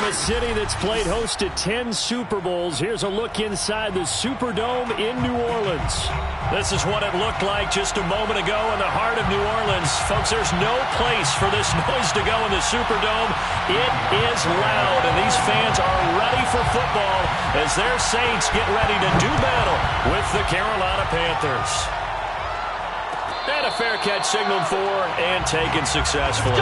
From a city that's played host to 10 Super Bowls, here's a look inside the Superdome in New Orleans. This is what it looked like just a moment ago in the heart of New Orleans. Folks, there's no place for this noise to go in the Superdome. It is loud, and these fans are ready for football as their Saints get ready to do battle with the Carolina Panthers. And a fair catch signaled for and taken successfully.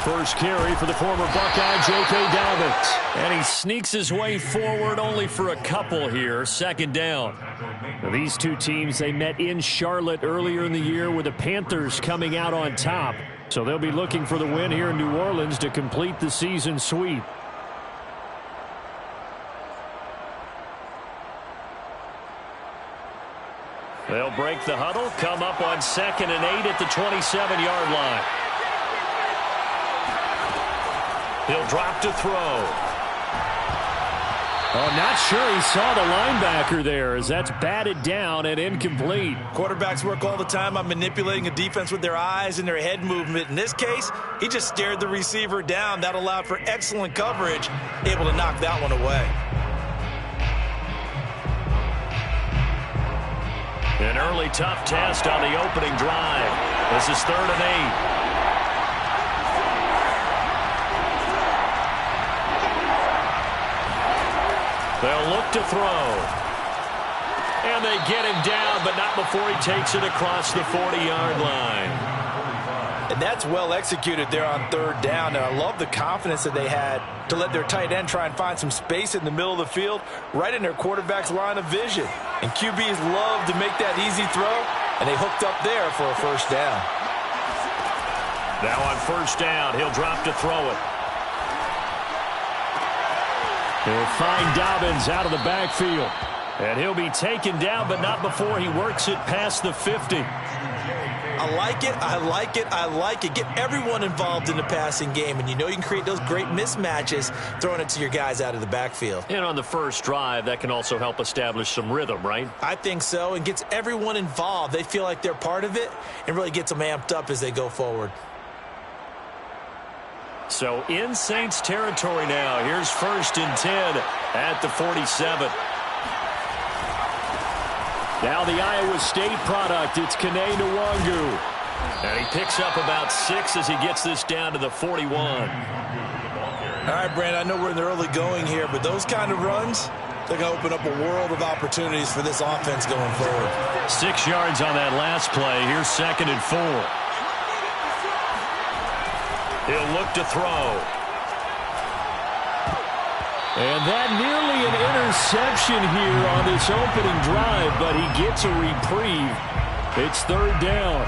First carry for the former Buckeye, J.K. Dobbins. And he sneaks his way forward only for a couple here. Second down. Now, these two teams, they met in Charlotte earlier in the year with the Panthers coming out on top. So they'll be looking for the win here in New Orleans to complete the season sweep. They'll break the huddle, come up on 2nd and 8 at the 27-yard line. He'll drop to throw. Oh, not sure he saw the linebacker there as that's batted down and incomplete. Quarterbacks work all the time on manipulating a defense with their eyes and their head movement. In this case, he just stared the receiver down. That allowed for excellent coverage, able to knock that one away. An early tough test on the opening drive. This is 3rd and 8. They'll look to throw. And they get him down, but not before he takes it across the 40-yard line. And that's well executed there on 3rd down. And I love the confidence that they had to let their tight end try and find some space in the middle of the field, right in their quarterback's line of vision. And QBs love to make that easy throw, and they hooked up there for a first down. Now on 1st down, he'll drop to throw it. They'll find Dobbins out of the backfield. And he'll be taken down, but not before he works it past the 50. I like it, I like it, I like it. Get everyone involved in the passing game, and you know you can create those great mismatches throwing it to your guys out of the backfield. And on the first drive, that can also help establish some rhythm, right? I think so, and gets everyone involved. They feel like they're part of it and really gets them amped up as they go forward. So in Saints territory now. Here's 1st and 10 at the 47. Now the Iowa State product. It's Kene Nwangu. And he picks up about 6 as he gets this down to the 41. All right, Brandon, I know we're in the early going here, but those kind of runs, they're going to open up a world of opportunities for this offense going forward. 6 yards on that last play. Here's 2nd and 4. He'll look to throw. And that nearly an interception here on this opening drive, but he gets a reprieve. It's 3rd down.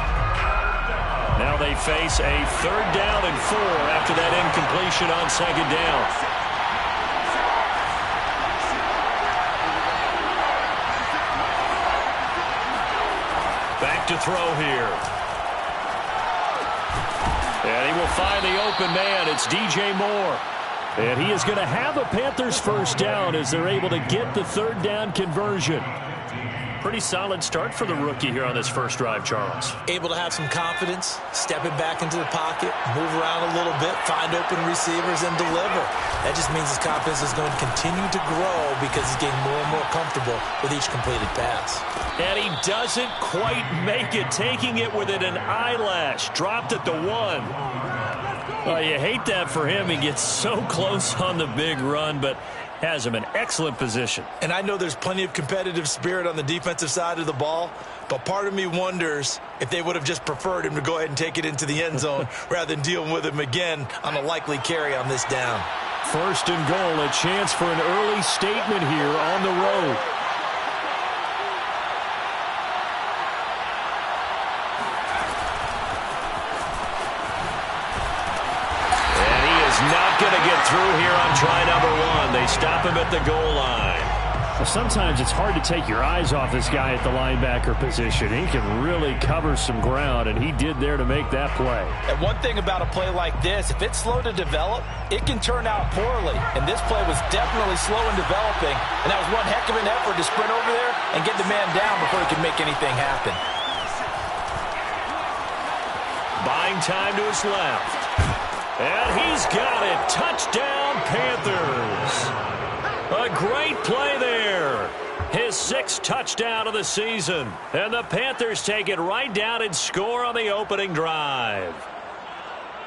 Now they face a 3rd down and 4 after that incompletion on 2nd down. Back to throw here. And he will find the open man. It's DJ Moore. And he is going to have a Panthers first down as they're able to get the 3rd down conversion. Pretty solid start for the rookie here on this first drive, Charles. Able to have some confidence, stepping back into the pocket, move around a little bit, find open receivers, and deliver. That just means his confidence is going to continue to grow because he's getting more and more comfortable with each completed pass. And he doesn't quite make it, taking it within an eyelash. Dropped at the 1. Well, you hate that for him. He gets so close on the big run, but has him in excellent position. And I know there's plenty of competitive spirit on the defensive side of the ball, but part of me wonders if they would have just preferred him to go ahead and take it into the end zone rather than dealing with him again on a likely carry on this down. 1st and goal, a chance for an early statement here on the road. Not going to get through here on try number 1. They stop him at the goal line. Well, sometimes it's hard to take your eyes off this guy at the linebacker position. He can really cover some ground, and he did there to make that play. And one thing about a play like this, if it's slow to develop, it can turn out poorly. And this play was definitely slow in developing, and that was one heck of an effort to sprint over there and get the man down before he could make anything happen. Buying time to his left. And he's got it. Touchdown, Panthers. A great play there. His 6th touchdown of the season. And the Panthers take it right down and score on the opening drive.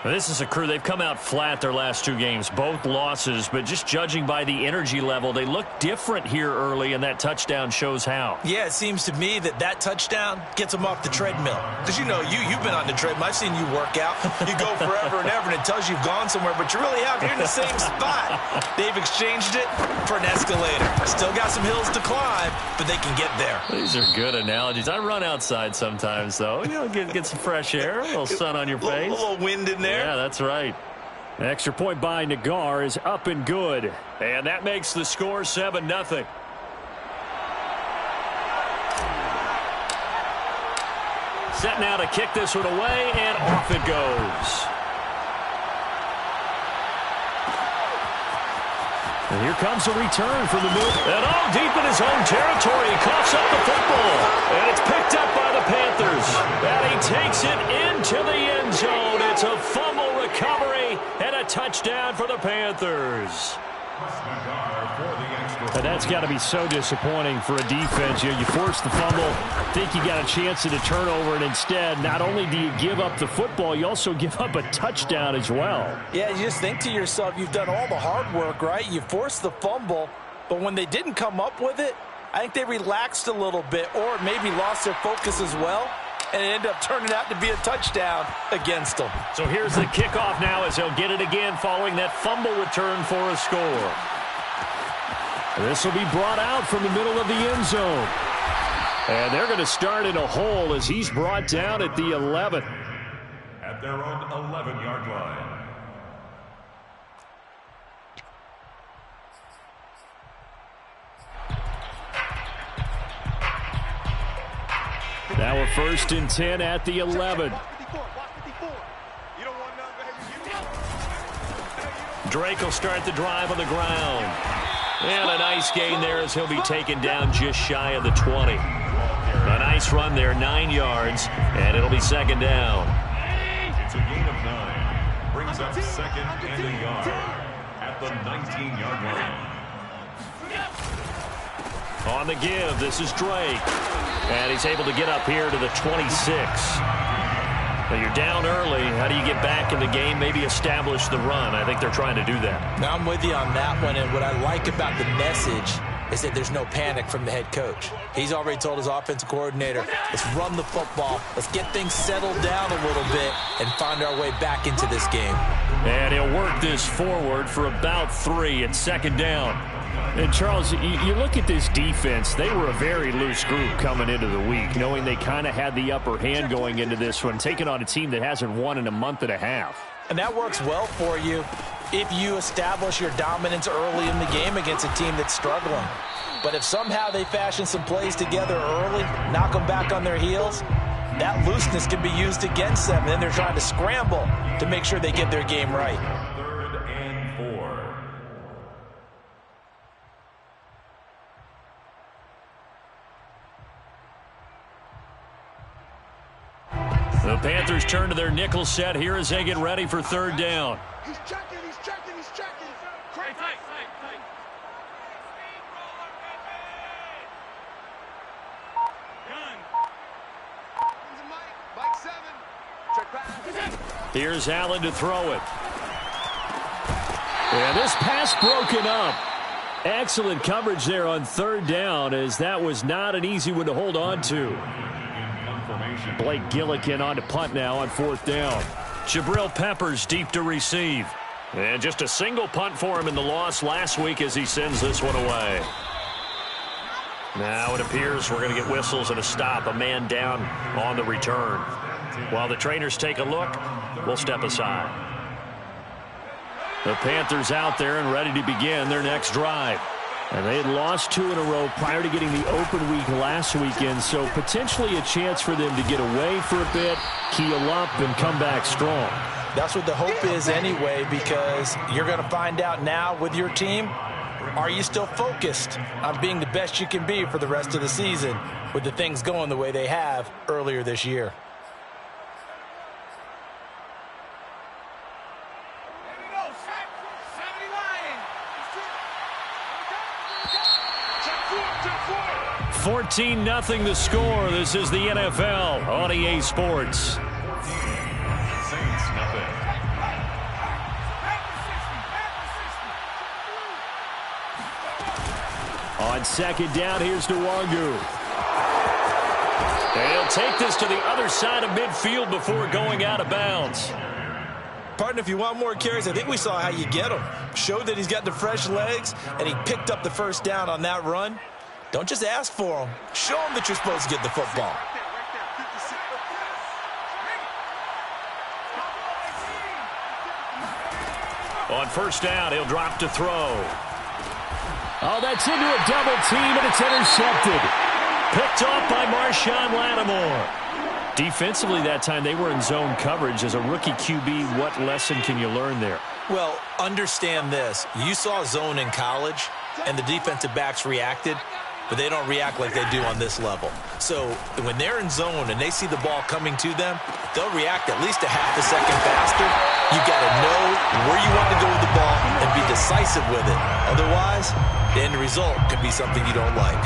This is a crew. They've come out flat their last 2 games, both losses, but just judging by the energy level, they look different here early, and that touchdown shows how. Yeah, it seems to me that touchdown gets them off the treadmill. Because, you know, you've been on the treadmill. I've seen you work out. You go forever and ever, and it tells you you've gone somewhere, but you really have. You're in the same spot. They've exchanged it for an escalator. Still got some hills to climb, but they can get there. These are good analogies. I run outside sometimes, though. You know, get some fresh air, a little sun on your face. A little wind in there. Yeah, that's right. An extra point by Nagar is up and good. And that makes the score 7-0. Set now to kick this one away, and off it goes. And here comes a return from the move. And deep in his own territory. He coughs up the football. And it's picked up by the Panthers. And he takes it into the end zone. It's a fumble recovery and a touchdown for the Panthers. And that's got to be so disappointing for a defense. You force the fumble, think you got a chance at a turnover, and instead, not only do you give up the football, you also give up a touchdown as well. Yeah, you just think to yourself, you've done all the hard work, right? You forced the fumble, but when they didn't come up with it, I think they relaxed a little bit or maybe lost their focus as well, and it ended up turning out to be a touchdown against them. So here's the kickoff now as they'll get it again following that fumble return for a score. This will be brought out from the middle of the end zone. And they're going to start in a hole as he's brought down at the 11. At their own 11-yard line. Now a 1st and 10 at the 11. Drake will start the drive on the ground. And a nice gain there as he'll be taken down just shy of the 20. A nice run there, 9 yards, and it'll be 2nd down. It's a gain of 9. Brings up 2nd and a yard at the 19-yard line. On the give, this is Drake. And he's able to get up here to the 26. Now you're down early. How do you get back in the game? Maybe establish the run. I think they're trying to do that. Now I'm with you on that one, and what I like about the message is that there's no panic from the head coach. He's already told his offensive coordinator, let's run the football, let's get things settled down a little bit and find our way back into this game. And he'll work this forward for about 3 at 2nd down. And, Charles, you look at this defense, they were a very loose group coming into the week, knowing they kind of had the upper hand going into this one, taking on a team that hasn't won in a month and a half. And that works well for you if you establish your dominance early in the game against a team that's struggling. But if somehow they fashion some plays together early, knock them back on their heels, that looseness can be used against them. And then they're trying to scramble to make sure they get their game right. 3rd and 4. The Panthers turn to their nickel set here as they get ready for 3rd down. He's checking. Here's Allen to throw it. And this pass broken up. Excellent coverage there on 3rd down, as that was not an easy one to hold on to. Blake Gillikin on to punt now on 4th down. Jabril Peppers deep to receive. And just a single punt for him in the loss last week as he sends this one away. Now it appears we're going to get whistles and a stop, a man down on the return. While the trainers take a look, we'll step aside. The Panthers out there and ready to begin their next drive. And they had lost 2 in a row prior to getting the open week last weekend, so potentially a chance for them to get away for a bit, keel up, and come back strong. That's what the hope is anyway, because you're going to find out now with your team, are you still focused on being the best you can be for the rest of the season with the things going the way they have earlier this year? Check 14-0 the score. This is the NFL on EA Sports. Saints nothing. On second down, here's Nwangu. They'll take this to the other side of midfield before going out of bounds. Partner, if you want more carries, I think we saw how you get him. Showed that he's got the fresh legs, and he picked up the first down on that run. Don't just ask for him. Show him that you're supposed to get the football. On first down, he'll drop to throw. Oh, that's into a double team, and it's intercepted. Picked off by Marshawn Lattimore. Defensively that time, they were in zone coverage. As a rookie QB, what lesson can you learn there? Well, understand this. You saw zone in college, and the defensive backs reacted, but they don't react like they do on this level. So when they're in zone and they see the ball coming to them, they'll react at least a half a second faster. You got to know where you want to go with the ball and be decisive with it. Otherwise, the end result could be something you don't like.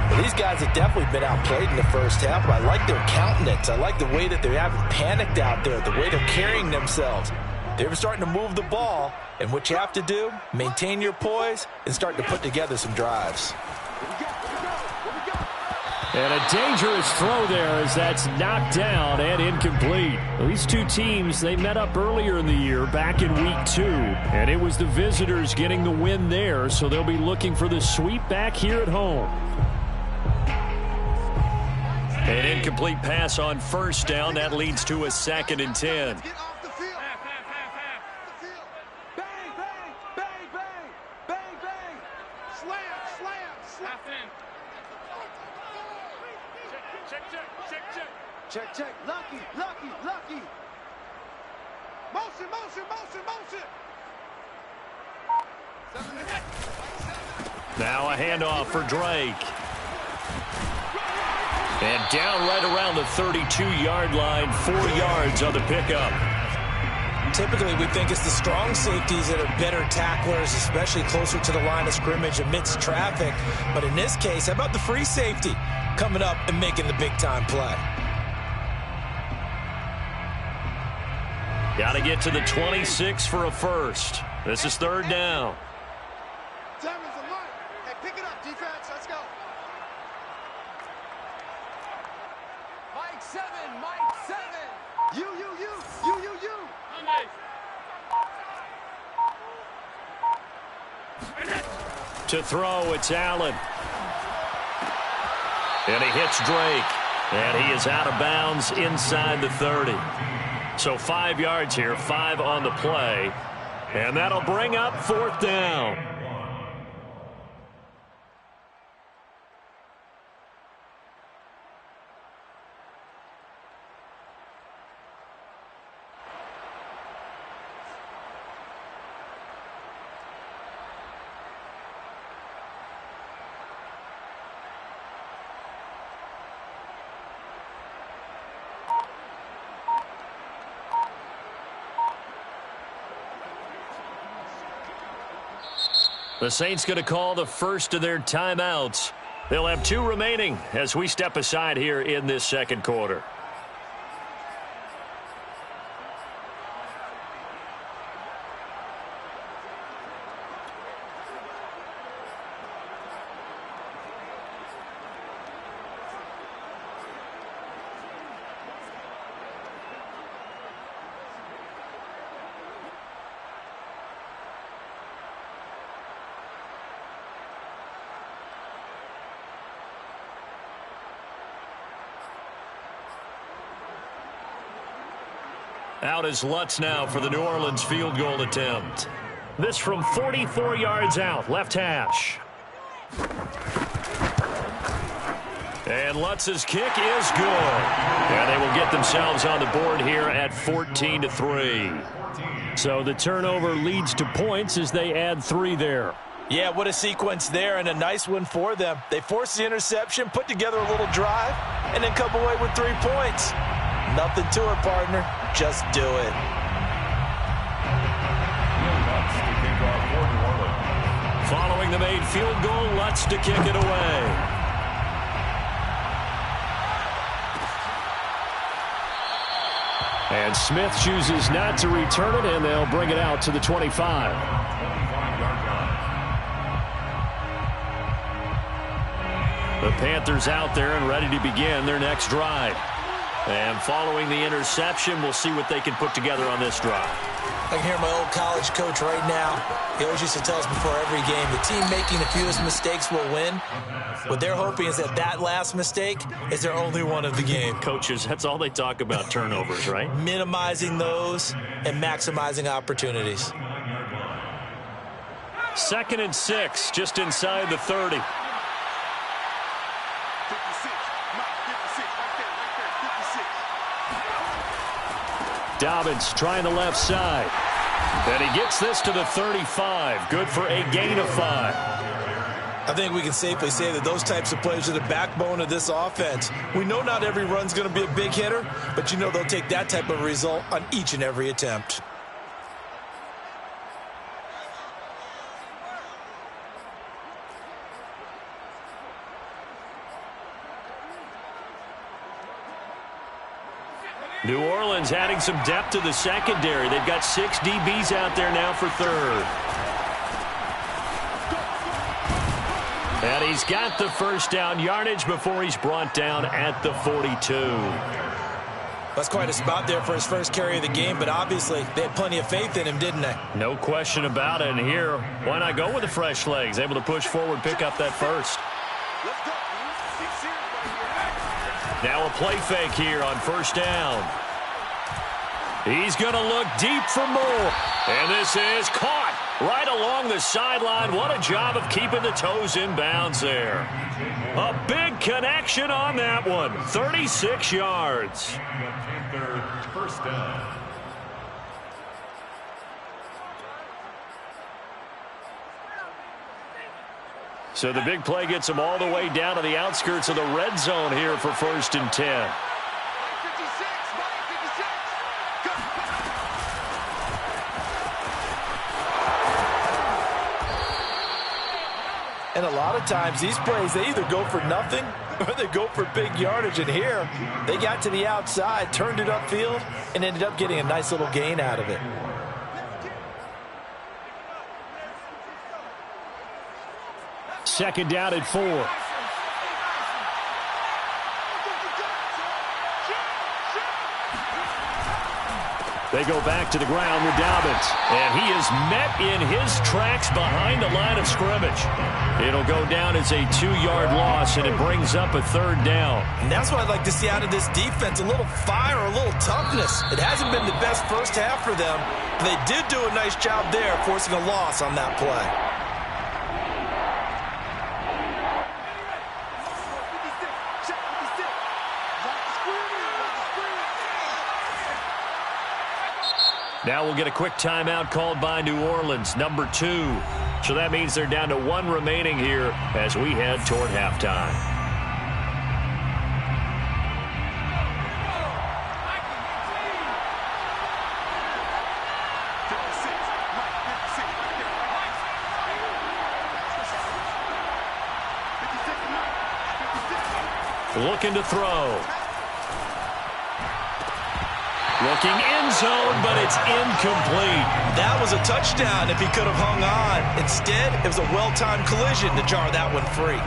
Well, these guys have definitely been outplayed in the first half, but I like their countenance. I like the way that they haven't panicked out there, the way they're carrying themselves. They're starting to move the ball, and what you have to do, maintain your poise and start to put together some drives. And a dangerous throw there as that's knocked down and incomplete. These two teams, they met up earlier in the year back in week 2. And it was the visitors getting the win there, so they'll be looking for the sweep back here at home. An incomplete pass on first down. That leads to a 2nd and 10. Check. Lucky. Motion. Now a handoff for Drake. And down right around the 32-yard line, 4 yards on the pickup. Typically, we think it's the strong safeties that are better tacklers, especially closer to the line of scrimmage amidst traffic. But in this case, how about the free safety coming up and making the big-time play? Got to get to the 26 for a first. This is 3rd down. Diamonds alert. Hey, pick it up, defense. Let's go. Mike 7. You. To throw, it's Allen. And he hits Drake. And he is out of bounds inside the 30. So 5 yards here, 5 on the play. And that'll bring up 4th down. The Saints going to call the first of their timeouts. They'll have 2 remaining as we step aside here in this 2nd quarter. Out is Lutz now for the New Orleans field goal attempt. This from 44 yards out, left hash. And Lutz's kick is good. And they will get themselves on the board here at 14-3. So the turnover leads to points as they add 3 there. Yeah, what a sequence there, and a nice one for them. They forced the interception, put together a little drive, and then come away with 3 points. Nothing to it, partner. Just do it. Following the made field goal, Lutz to kick it away. And Smith chooses not to return it, and they'll bring it out to the 25. The Panthers out there and ready to begin their next drive. And following the interception, we'll see what they can put together on this drive. I can hear my old college coach right now. He always used to tell us before every game, the team making the fewest mistakes will win. What they're hoping is that that last mistake is their only one of the game. Coaches, that's all they talk about, turnovers, right? Minimizing those and maximizing opportunities. 2nd and 6, just inside the 30. 56. Mike, 56. Right there. 56. Dobbins trying the left side. And he gets this to the 35. Good for a gain of 5. I think we can safely say that those types of plays are the backbone of this offense. We know not every run's going to be a big hitter, but you know they'll take that type of result on each and every attempt. New Orleans adding some depth to the secondary. They've got 6 DBs out there now for 3rd. And he's got the first down yardage before he's brought down at the 42. That's quite a spot there for his first carry of the game, but obviously they had plenty of faith in him, didn't they? No question about it. And here, why not go with the fresh legs? Able to push forward, pick up that first. Let's go. Now a play fake here on first down. He's going to look deep for more. And this is caught right along the sideline. What a job of keeping the toes in bounds there. A big connection on that one. 36 yards. First down. So the big play gets him all the way down to the outskirts of the red zone here for 1st and 10. And a lot of times these plays, they either go for nothing or they go for big yardage. And here, they got to the outside, turned it upfield, and ended up getting a nice little gain out of it. Second down at 4. They go back to the ground with Dobbins. And he is met in his tracks behind the line of scrimmage. It'll go down as a 2-yard loss, and it brings up a 3rd down. And that's what I'd like to see out of this defense, a little fire, a little toughness. It hasn't been the best first half for them, but they did do a nice job there, forcing a loss on that play. Now we'll get a quick timeout called by New Orleans, number 2. So that means they're down to 1 remaining here as we head toward halftime. Looking to throw. Looking end zone, but it's incomplete. That was a touchdown if he could have hung on. Instead, it was a well-timed collision to jar that one free.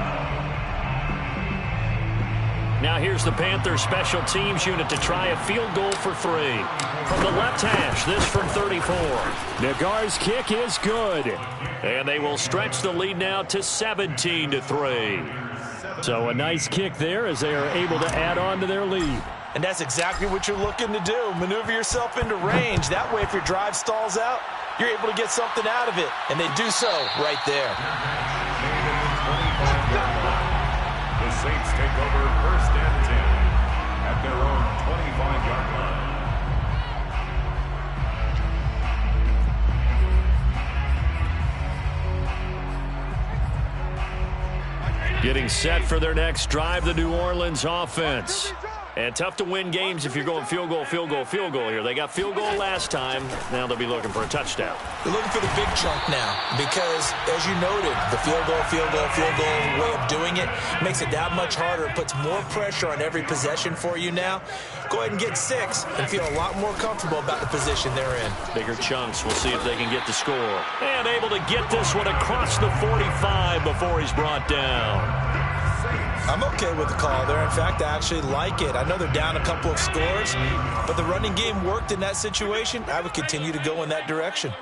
Now here's the Panthers special teams unit to try a field goal for 3. From the left hash, this from 34. Nagar's kick is good. And they will stretch the lead now to 17-3. So a nice kick there as they are able to add on to their lead. And that's exactly what you're looking to do. Maneuver yourself into range. That way, if your drive stalls out, you're able to get something out of it. And they do so right there. take over 1st and 10 at their own 25-yard line. Getting set for their next drive, the New Orleans offense. And tough to win games if you're going field goal, field goal, field goal here. They got field goal last time. Now they'll be looking for a touchdown. They're looking for the big chunk now because, as you noted, the field goal way of doing it makes it that much harder. It puts more pressure on every possession for you now. Go ahead and get 6 and feel a lot more comfortable about the position they're in. Bigger chunks. We'll see if they can get the score. And able to get this one across the 45 before he's brought down. I'm okay with the call there. In fact, I actually like it. I know they're down a couple of scores, but the running game worked in that situation. I would continue to go in that direction.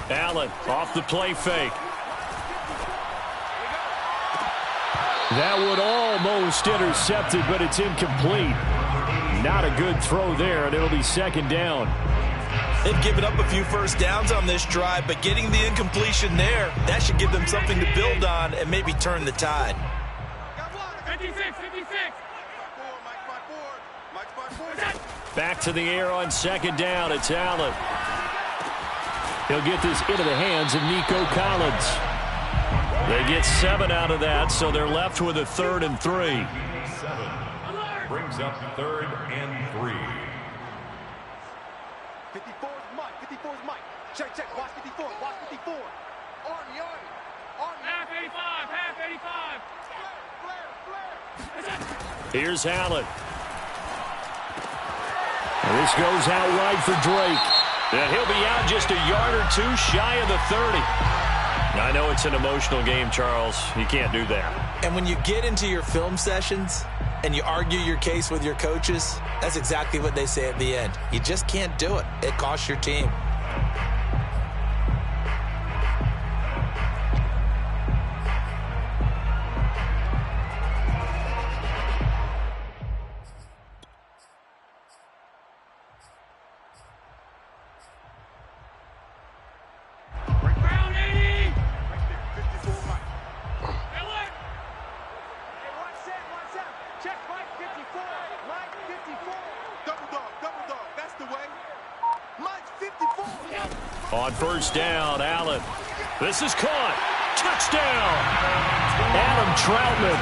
Allen off the play fake. That would almost intercept it, but it's incomplete. Not a good throw there, and it'll be 2nd down. They've given up a few first downs on this drive, but getting the incompletion there, that should give them something to build on and maybe turn the tide. 56. Back to the air on 2nd down. It's Allen. He'll get this into the hands of Nico Collins. They get 7 out of that, so they're left with a 3rd and 3. 7 brings up 3rd and 3. 54 is Mike. Check. Watch 54. Army. Half 85. Here's Allen. And this goes out wide for Drake. And he'll be out just a yard or 2 shy of the 30. I know it's an emotional game, Charles. You can't do that. And when you get into your film sessions and you argue your case with your coaches, that's exactly what they say at the end. You just can't do it. It costs your team. On 1st down, Allen. This is caught. Touchdown! Adam Troutman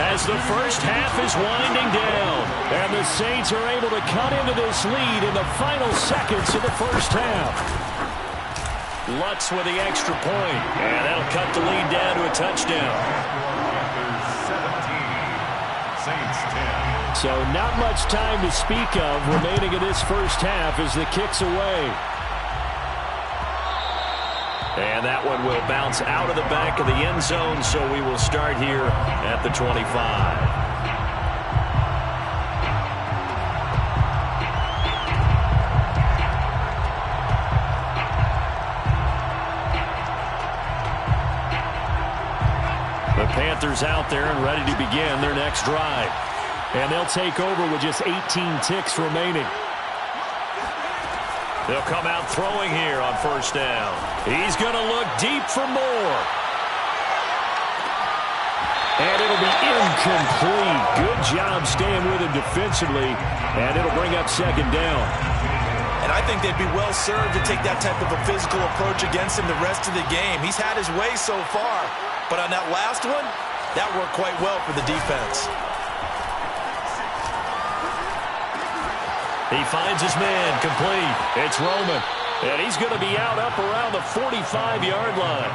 as the first half is winding down. And the Saints are able to cut into this lead in the final seconds of the first half. Lutz with the extra point. And that'll cut the lead down to a touchdown. Panthers 17, Saints 10. So not much time to speak of remaining in this first half as the kick's away. And that one will bounce out of the back of the end zone, so we will start here at the 25. The Panthers out there and ready to begin their next drive. And they'll take over with just 18 ticks remaining. They'll come out throwing here on 1st down. He's going to look deep for more. And it'll be incomplete. Good job staying with him defensively. And it'll bring up 2nd down. And I think they'd be well served to take that type of a physical approach against him the rest of the game. He's had his way so far. But on that last one, that worked quite well for the defense. He finds his man complete. It's Roman. And he's going to be out up around the 45-yard line.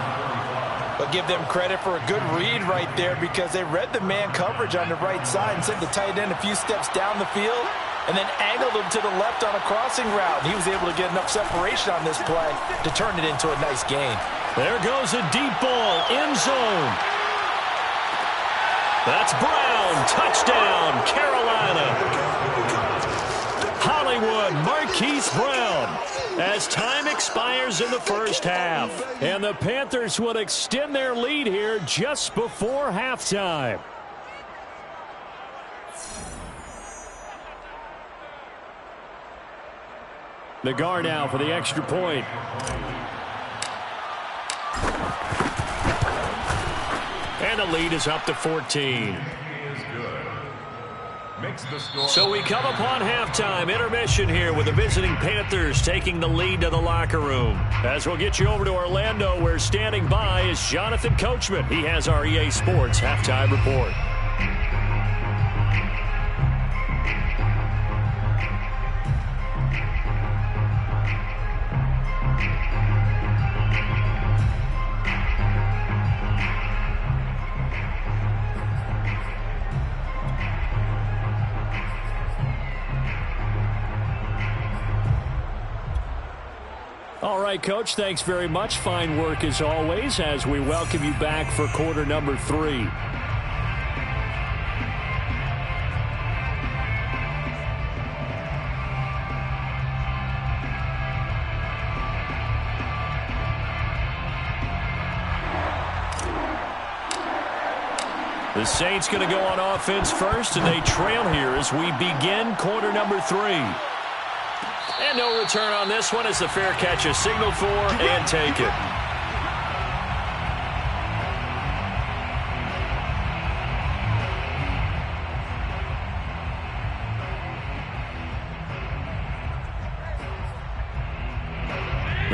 But give them credit for a good read right there because they read the man coverage on the right side and sent the tight end a few steps down the field and then angled him to the left on a crossing route. He was able to get enough separation on this play to turn it into a nice gain. There goes a deep ball, end zone. That's Brown. Touchdown, Carolina. Hollywood, Marquise Brown, as time expires in the first half. And the Panthers will extend their lead here just before halftime. The guard now for the extra point. And the lead is up to 14. makes the score. So we come upon halftime intermission here with the visiting Panthers taking the lead to the locker room. As we'll get you over to Orlando, where standing by is Jonathan Coachman. He has our EA Sports halftime report. All right, Coach, thanks very much. Fine work as always as we welcome you back for quarter number 3. The Saints going to go on offense first, and they trail here as we begin quarter number 3. And no return on this one as the fair catch is signaled for and taken.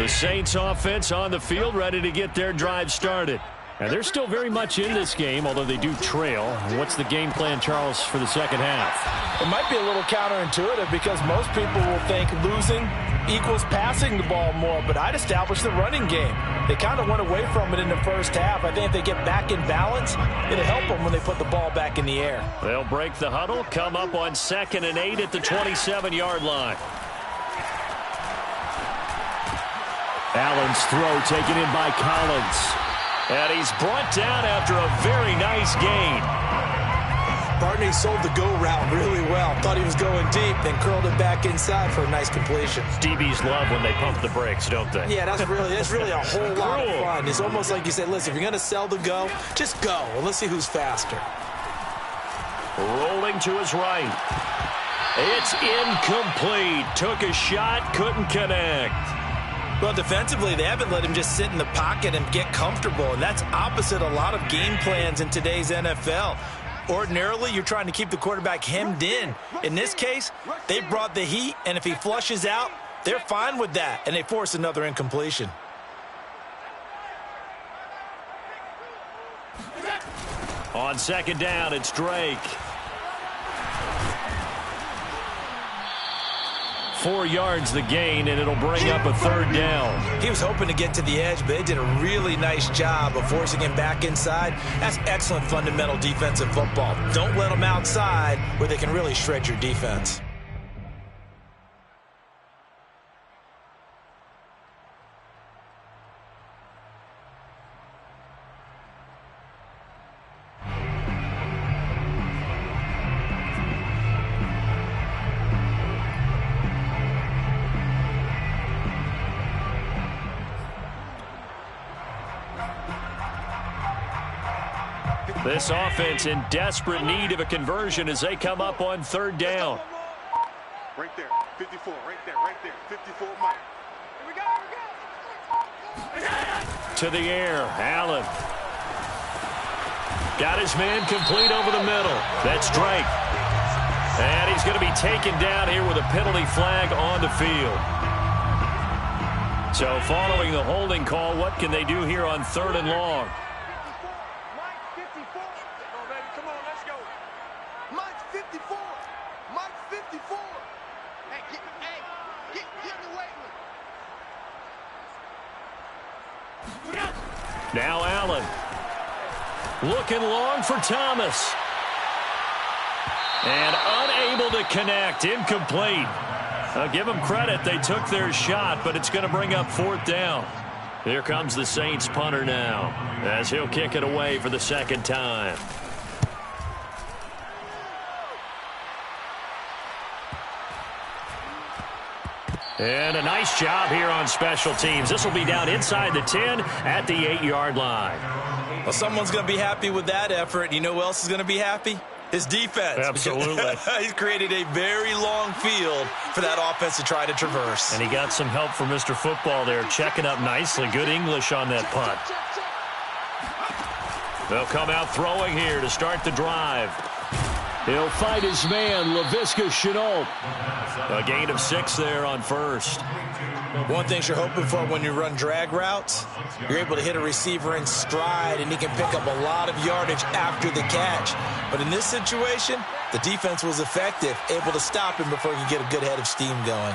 The Saints offense on the field ready to get their drive started. And they're still very much in this game, although they do trail. What's the game plan, Charles, for the second half? It might be a little counterintuitive because most people will think losing equals passing the ball more, but I'd establish the running game. They kind of went away from it in the first half. I think if they get back in balance, it'll help them when they put the ball back in the air. They'll break the huddle, come up on 2nd and 8 at the 27-yard line. Allen's throw taken in by Collins. And he's brought down after a very nice gain. Barney sold the go route really well. Thought he was going deep, then curled it back inside for a nice completion. DBs love when they pump the brakes, don't they? Yeah, that's really a whole lot of fun. It's almost like you said, listen, if you're going to sell the go, just go. And let's see who's faster. Rolling to his right. It's incomplete. Took a shot, couldn't connect. Well, defensively, they haven't let him just sit in the pocket and get comfortable, and that's opposite a lot of game plans in today's NFL. Ordinarily, you're trying to keep the quarterback hemmed in. In this case, they brought the heat, and if he flushes out, they're fine with that, and they force another incompletion. On 2nd down, it's Drake. 4 yards the gain, and it'll bring up a 3rd down. He was hoping to get to the edge, but they did a really nice job of forcing him back inside. That's excellent fundamental defensive football. Don't let them outside where they can really shred your defense. This offense in desperate need of a conversion as they come up on 3rd down. Right there, 54, right there, 54, Mike. Here we go. To the air, Allen. Got his man complete over the middle. That's Drake. And he's going to be taken down here with a penalty flag on the field. So following the holding call, what can they do here on 3rd and long? Now Allen. Looking long for Thomas. And unable to connect. Incomplete. I'll give them credit. They took their shot, but it's going to bring up 4th down. Here comes the Saints punter now as he'll kick it away for the 2nd time. And a nice job here on special teams. This will be down inside the 10 at the 8-yard line. Well, someone's going to be happy with that effort. You know who else is going to be happy? His defense. Absolutely. He's created a very long field for that offense to try to traverse. And he got some help from Mr. Football there, checking up nicely. Good English on that punt. They'll come out throwing here to start the drive. He'll fight his man, Laviska Shenault. A gain of 6 there on first. One thing you're hoping for when you run drag routes, you're able to hit a receiver in stride, and he can pick up a lot of yardage after the catch. But in this situation, the defense was effective, able to stop him before he could get a good head of steam going.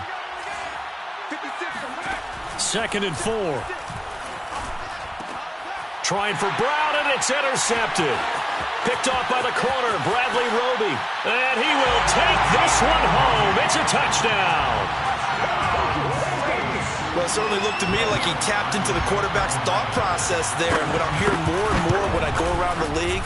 2nd and 4. Trying for Brown, and it's intercepted. Picked off by the corner, Bradley Roby. And he will take this one home. It's a touchdown. Well, it certainly looked to me like he tapped into the quarterback's thought process there. And what I'm hearing more and more when I go around the league,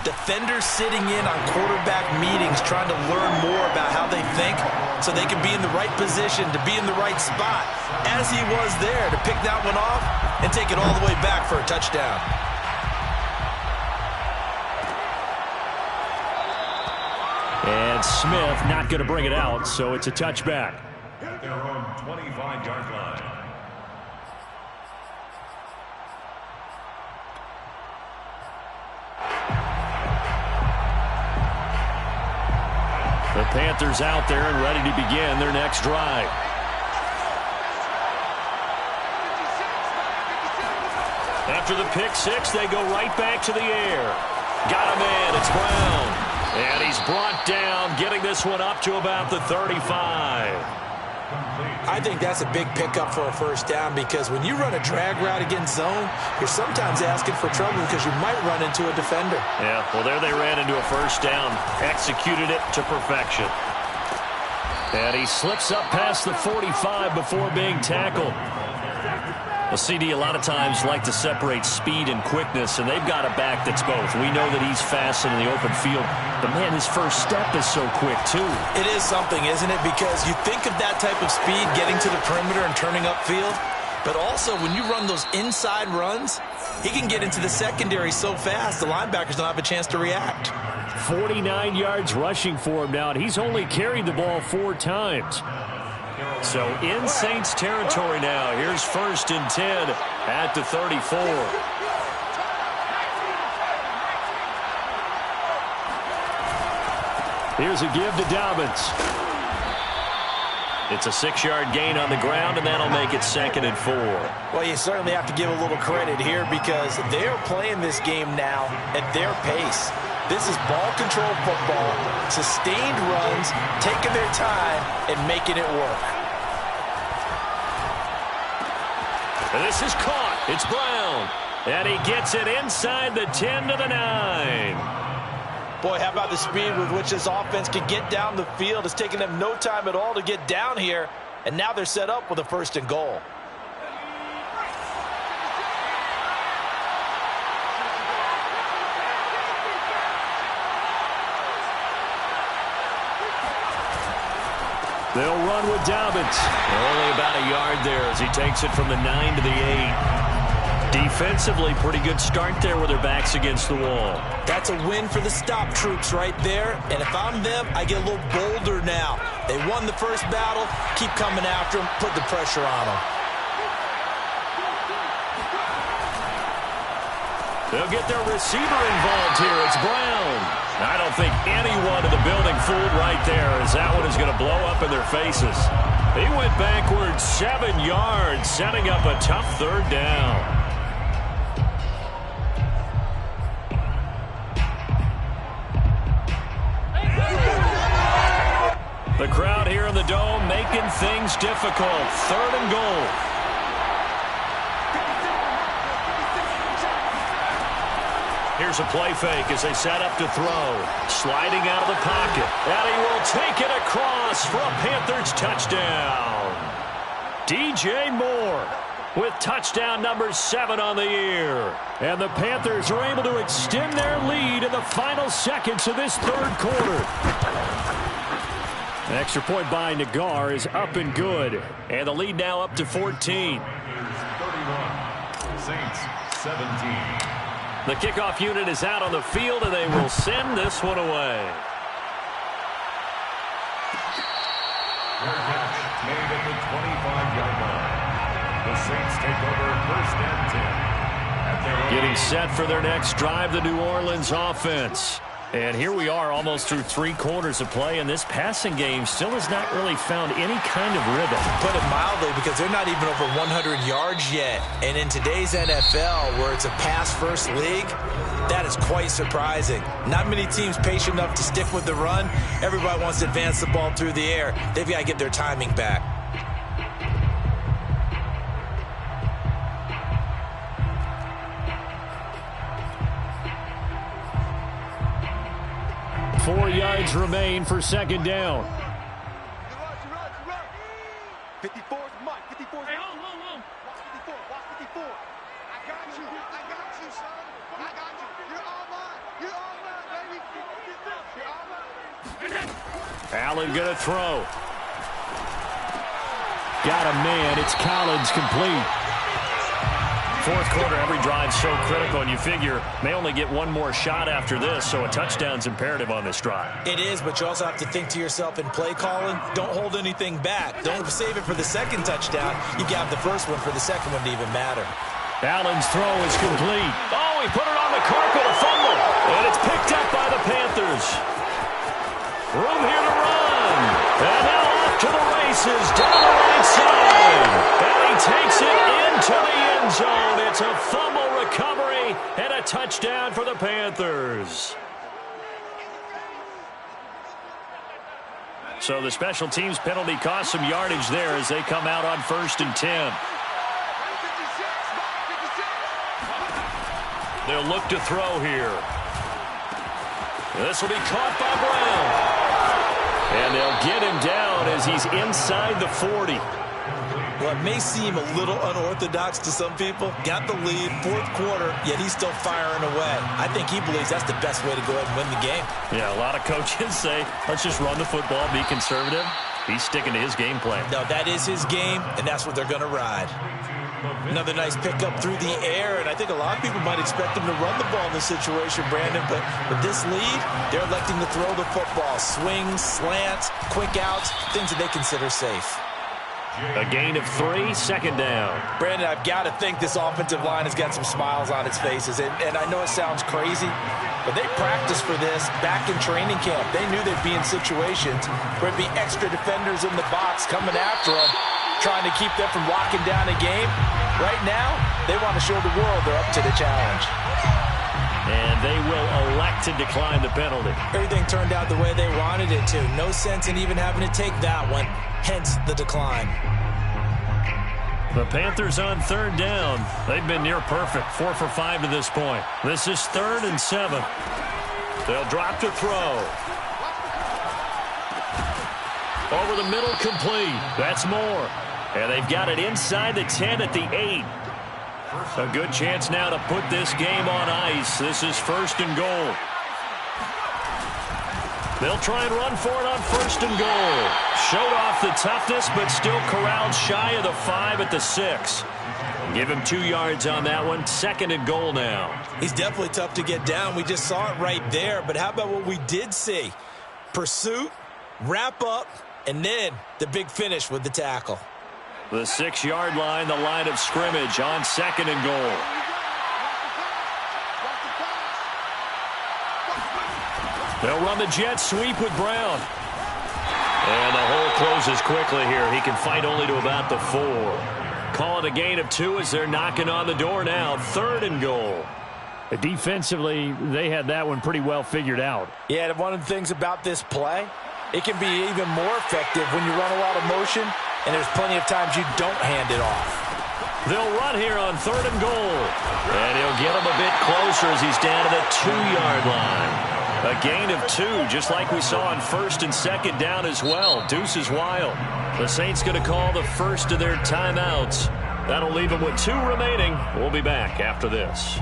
defenders sitting in on quarterback meetings trying to learn more about how they think so they can be in the right position, to be in the right spot, as he was there, to pick that one off and take it all the way back for a touchdown. And Smith not going to bring it out, so it's a touchback. At their own 25-yard line. The Panthers out there and ready to begin their next drive. After the pick 6, they go right back to the air. Got a man, it's Brown. And he's brought down, getting this one up to about the 35. I think that's a big pickup for a first down, because when you run a drag route against zone, you're sometimes asking for trouble because you might run into a defender. Yeah, well, there they ran into a first down, executed it to perfection. And he slips up past the 45 before being tackled. The CD a lot of times like to separate speed and quickness, and they've got a back that's both. We know that he's fast in the open field, but man, his first step is so quick too. It is something, isn't it? Because you think of that type of speed getting to the perimeter and turning upfield, but also when you run those inside runs, he can get into the secondary so fast the linebackers don't have a chance to react. 49 yards rushing for him now, and he's only carried the ball 4 times. So in Saints territory now. Here's 1st and 10 at the 34. Here's a give to Dobbins. It's a 6-yard gain on the ground, and that'll make it 2nd and 4. Well, you certainly have to give a little credit here because they're playing this game now at their pace. This is ball control football, sustained runs, taking their time, and making it work. And this is caught. It's Brown. And he gets it inside the 10 to the 9. Boy, how about the speed with which this offense can get down the field? It's taking them no time at all to get down here. And now they're set up with a 1st and goal. They'll run with Dobbins. Only about a yard there as he takes it from the 9 to the 8. Defensively, pretty good start there with their backs against the wall. That's a win for the stop troops right there. And if I'm them, I get a little bolder now. They won the first battle. Keep coming after them. Put the pressure on them. They'll get their receiver involved here. It's Brown. I don't think anyone in the building fooled right there, as that one is going to blow up in their faces. He went backwards 7 yards, setting up a tough 3rd down. The crowd here in the Dome making things difficult. 3rd and goal. Here's a play fake as they set up to throw. Sliding out of the pocket. And he will take it across for a Panthers touchdown. DJ Moore with touchdown number 7 on the year. And the Panthers are able to extend their lead in the final seconds of this 3rd quarter. An extra point by Nagar is up and good. And the lead now up to 14. 31. Saints 17. The kickoff unit is out on the field, and they will send this one away. Their catch made at the 25-yard line. The Saints take over 1st and 10. Getting set for their next drive, the New Orleans offense. And here we are almost through 3 quarters of play, and this passing game still has not really found any kind of rhythm. Put it mildly, because they're not even over 100 yards yet. And in today's NFL, where it's a pass-first league, that is quite surprising. Not many teams patient enough to stick with the run. Everybody wants to advance the ball through the air. They've got to get their timing back. Four yards remain for second down. 54 is Mike. 54 is Mike. Watch 54. Watch 54. I got you. I got you, son. I got you. You're all mine. You're all mine, baby. You're all mine. Allen going to throw. Got a man. It's Collins, complete. Fourth quarter, every drive so critical, and you figure may only get one more shot after this, so a touchdown's imperative on this drive. It is, but you also have to think to yourself in play calling, don't hold anything back. Don't save it for the second touchdown. You got the first one for the second one to even matter. Allen's throw is complete. Oh, he put it on the carpet, a fumble, and it's picked up by the Panthers. Room here to run, and now off to the races down the right side, and he takes it into the end zone. It's a fumble recovery and a touchdown for the Panthers. So the special teams penalty cost some yardage there as they come out on 1st and 10. They'll look to throw here. This will be caught by Brown. And they'll get him down as he's inside the 40. Well, it may seem a little unorthodox to some people. Got the lead, fourth quarter, yet he's still firing away. I think he believes that's the best way to go ahead and win the game. Yeah, a lot of coaches say, let's just run the football, be conservative. He's sticking to his game plan. No, that is his game, and that's what they're going to ride. Another nice pickup through the air, and I think a lot of people might expect him to run the ball in this situation, Brandon, but with this lead, they're electing to throw the football. Swings, slants, quick outs, things that they consider safe. A gain of 3, second down. Brandon, I've got to think this offensive line has got some smiles on its faces, and I know it sounds crazy, but they practiced for this back in training camp. They knew they'd be in situations where there'd be extra defenders in the box coming after them, trying to keep them from locking down a game. Right now, they want to show the world they're up to the challenge. And they will elect to decline the penalty. Everything turned out the way they wanted it to. No sense in even having to take that one, hence the decline. The Panthers on 3rd down. They've been near perfect, 4 for 5 to this point. This is 3rd and 7. They'll drop to throw. Over the middle, complete. That's more. And they've got it inside the 10 at the 8. A good chance now to put this game on ice. This is 1st and goal. They'll try and run for it on 1st and goal. Showed off the toughness, but still corralled shy of the 5 at the 6. Give him 2 yards on that one. 2nd and goal now. He's definitely tough to get down. We just saw it right there. But how about what we did see? Pursuit, wrap up, and then the big finish with the tackle. The 6-yard line, the line of scrimmage on 2nd and goal. They'll run the jet sweep with Brown. And the hole closes quickly here. He can fight only to about the 4. Call it a gain of 2 as they're knocking on the door now. 3rd and goal. Defensively, they had that one pretty well figured out. Yeah, one of the things about this play, it can be even more effective when you run a lot of motion, and there's plenty of times you don't hand it off. They'll run here on 3rd and goal. And he'll get him a bit closer as he's down to the 2-yard line. A gain of 2, just like we saw on 1st and 2nd down as well. Deuce is wild. The Saints going to call the first of their timeouts. That'll leave them with 2 remaining. We'll be back after this.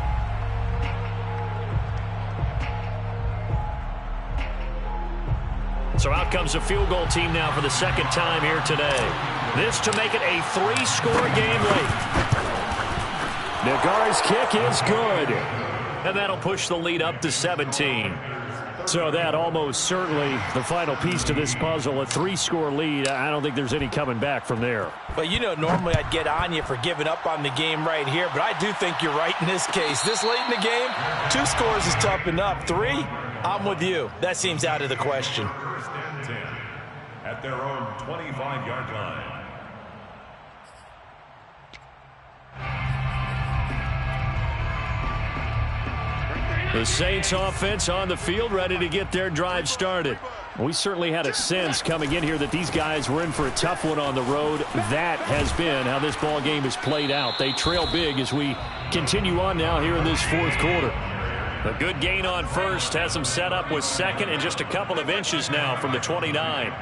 So out comes the field goal team now for the 2nd time here today. This to make it a 3-score game late. Nagar's kick is good. And that'll push the lead up to 17. So that almost certainly the final piece to this puzzle, a 3-score lead. I don't think there's any coming back from there. But, you know, normally I'd get on you for giving up on the game right here, but I do think you're right in this case. This late in the game, 2 scores is tough enough. 3, I'm with you. That seems out of the question. First and 10 at their own 25-yard line. The Saints offense on the field, ready to get their drive started. We certainly had a sense coming in here that these guys were in for a tough one on the road. That has been how this ball game has played out. They trail big as we continue on now here in this fourth quarter. A good gain on first has them set up with second and just a couple of inches now from the 29.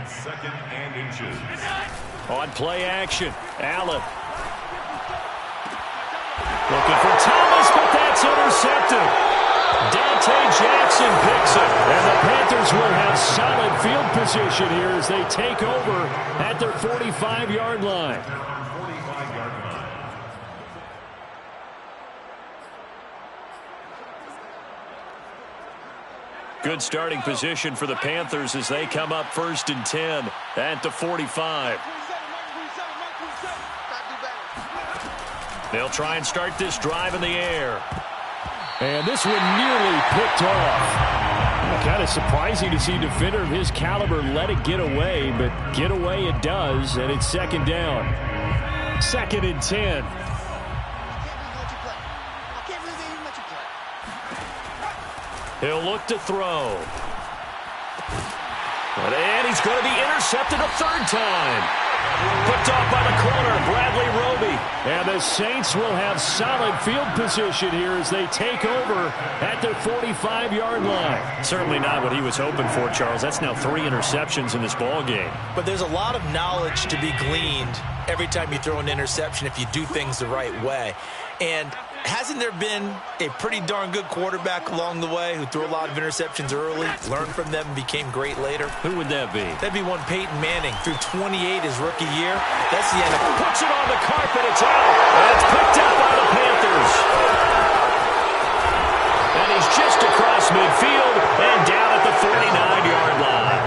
It's second and inches. On play action, Allen. Looking for Thomas, but that's intercepted. Dante Jackson picks it, and the Panthers will have solid field position here as they take over at their 45-yard line. 45-yard line. Good starting position for the Panthers as they come up first and 10 at the 45. They'll try and start this drive in the air. And this one nearly picked off. Kind of surprising to see a defender of his caliber let it get away, but get away it does, and it's second down. Second and 10. He'll look to throw. And he's going to be intercepted a third time. Picked off by the corner, Bradley Roby. And the Saints will have solid field position here as they take over at their 45-yard line. Certainly not what he was hoping for, Charles. That's now 3 interceptions in this ball game. But there's a lot of knowledge to be gleaned every time you throw an interception if you do things the right way. And hasn't there been a pretty darn good quarterback along the way who threw a lot of interceptions early, learned from them, and became great later? Who would that be? That'd be one Peyton Manning. Threw 28 his rookie year. That's the end of it. Puts it on the carpet. It's out. And it's picked up by the Panthers. And he's just across midfield and down at the 49-yard line.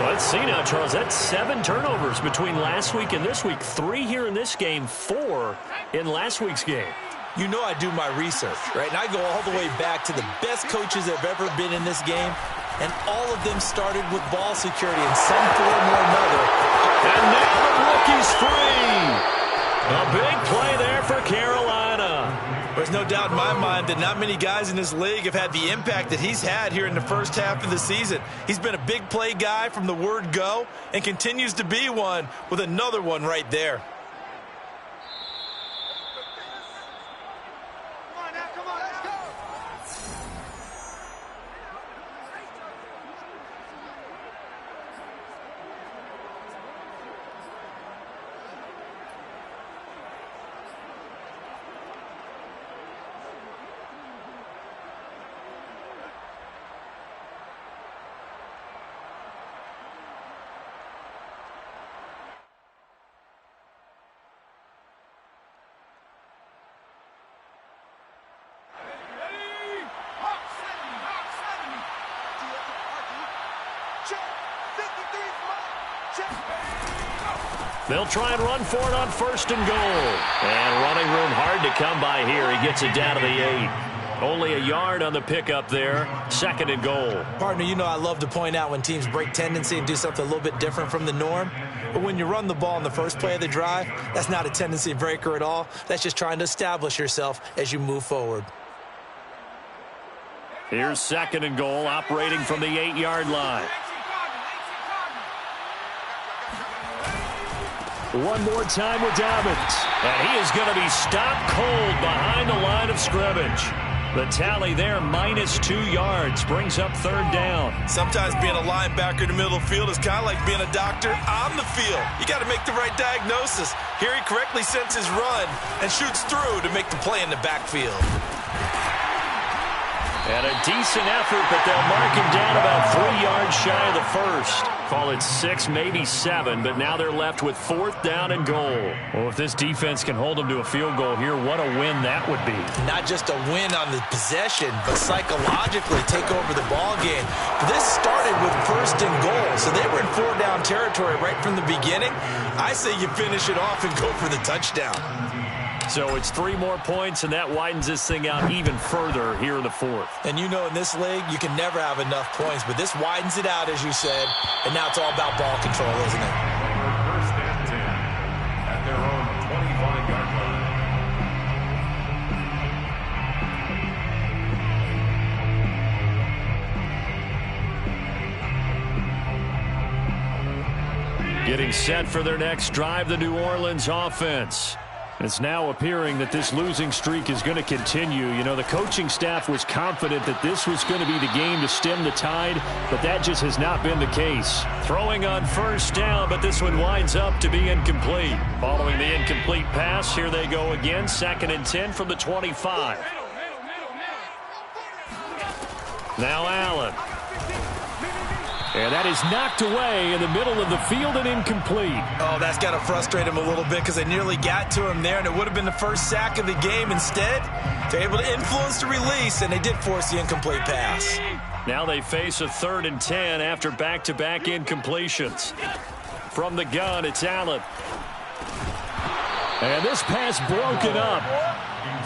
Well, let's see now, Charles. That's 7 turnovers between last week and this week. 3 here in this game, 4 in last week's game. You know I do my research, right? And I go all the way back to the best coaches that have ever been in this game, and all of them started with ball security in some form or another. And now the rookie's free. A big play there for Carolina. There's no doubt in my mind that not many guys in this league have had the impact that he's had here in the first half of the season. He's been a big play guy from the word go and continues to be one with another one right there. They'll try and run for it on first and goal. And running room hard to come by here. He gets it down to the 8. Only a yard on the pickup there. Second and goal. Partner, you know I love to point out when teams break tendency and do something a little bit different from the norm. But when you run the ball in the first play of the drive, that's not a tendency breaker at all. That's just trying to establish yourself as you move forward. Here's second and goal, operating from the 8-yard line. One more time with Dobbins. And he is going to be stopped cold behind the line of scrimmage. The tally there, -2 yards, brings up third down. Sometimes being a linebacker in the middle of the field is kind of like being a doctor on the field. You got to make the right diagnosis. Here he correctly sends his run and shoots through to make the play in the backfield. And a decent effort, but they'll mark him down about 3 yards shy of the first. Call it 6, maybe 7, but now they're left with 4th down and goal. Well, if this defense can hold them to a field goal here, what a win that would be. Not just a win on the possession, but psychologically take over the ball game. This started with 1st and goal, so they were in 4-down territory right from the beginning. I say you finish it off and go for the touchdown. So it's 3 more points, and that widens this thing out even further here in the fourth. And you know in this league, you can never have enough points, but this widens it out, as you said, and now it's all about ball control, isn't it? First and 10 at their own 25-yard line. Getting set for their next drive, the New Orleans offense. It's now appearing that this losing streak is going to continue. You know, the coaching staff was confident that this was going to be the game to stem the tide, but that just has not been the case. Throwing on first down, but this one winds up to be incomplete. Following the incomplete pass, here they go again, 2nd and 10 from the 25. Now Allen. And that is knocked away in the middle of the field and incomplete. Oh, that's got to frustrate him a little bit because they nearly got to him there, and it would have been the first sack of the game. Instead, they're able to influence the release, and they did force the incomplete pass. Now they face a 3rd and 10 after back-to-back incompletions. From the gun, it's Allen. And this pass broken up.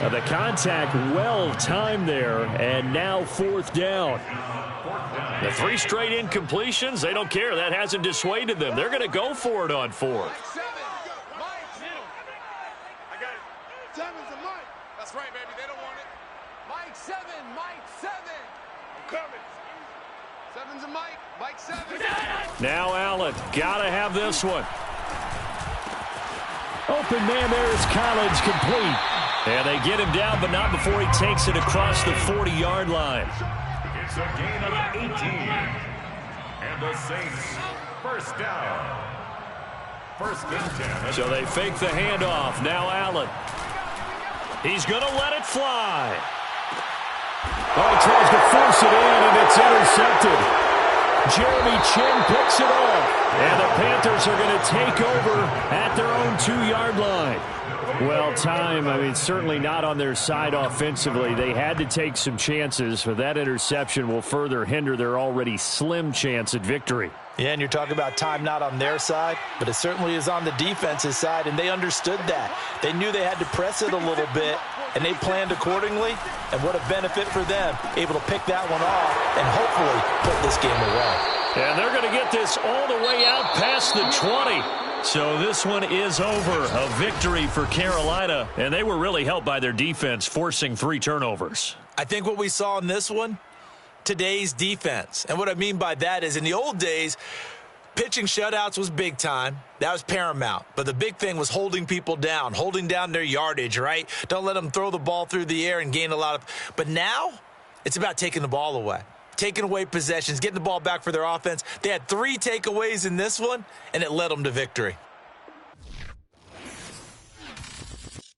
The contact well timed there, and now 4th down. The 3 straight incompletions, they don't care. That hasn't dissuaded them. They're going to go for it on 4th. That's right, baby. They don't want it. Mike 7. Mike 7. I'm coming. 7's a Mike. Mike 7. Now Allen. Got to have this one. Open man there is Collins, complete. And they get him down, but not before he takes it across the 40-yard line. It's a gain of 18. And the Saints, first down. 1st and 10. So they fake the handoff. Now Allen. He's going to let it fly. Oh, he tries to force it in, and it's intercepted. Jeremy Chin picks it off. And the Panthers are going to take over at their own 2-yard line. Well, certainly not on their side offensively. They had to take some chances, but that interception will further hinder their already slim chance at victory. Yeah, and you're talking about time not on their side, but it certainly is on the defense's side, and they understood that. They knew they had to press it a little bit, and they planned accordingly, and what a benefit for them, able to pick that one off and hopefully put this game away. And they're going to get this all the way out past the 20. So this one is over. A victory for Carolina, and they were really helped by their defense, forcing 3 turnovers. I think what we saw in this one, today's defense. And what I mean by that is in the old days, pitching shutouts was big time. That was paramount. But the big thing was holding people down, holding down their yardage, right? Don't let them throw the ball through the air and gain a lot of. But now it's about taking the ball away, taking away possessions, getting the ball back for their offense. They had 3 takeaways in this one, and it led them to victory.